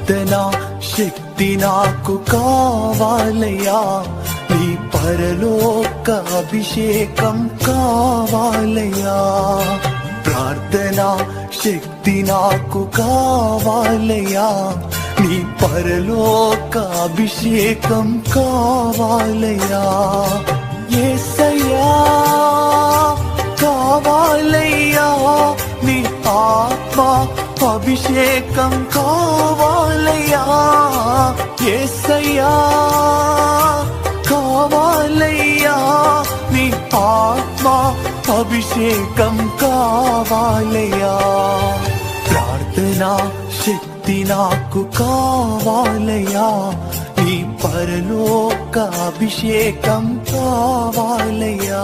ప్రార్థనా శక్తి నాకు కావాలయ్యా, నీ పరలోక అభిషేకం కావాలయ్యా. ప్రార్థనా శక్తి నాకు కావాలయ్యా, నీ పరలోక అభిషేకం కావాలయ్యా. యేసయ్యా కావాలయ్యా, నీ ఆత్మ అభిషేకం కావాలయ్యా. యేసయ్యా కావాలయ్యా, నీ ఆత్మ అభిషేకం కావాలయ్యా. ప్రార్థనా శక్తి నాకు కావాలయ్యా, నీ పరలోక అభిషేకం కావాలయ్యా.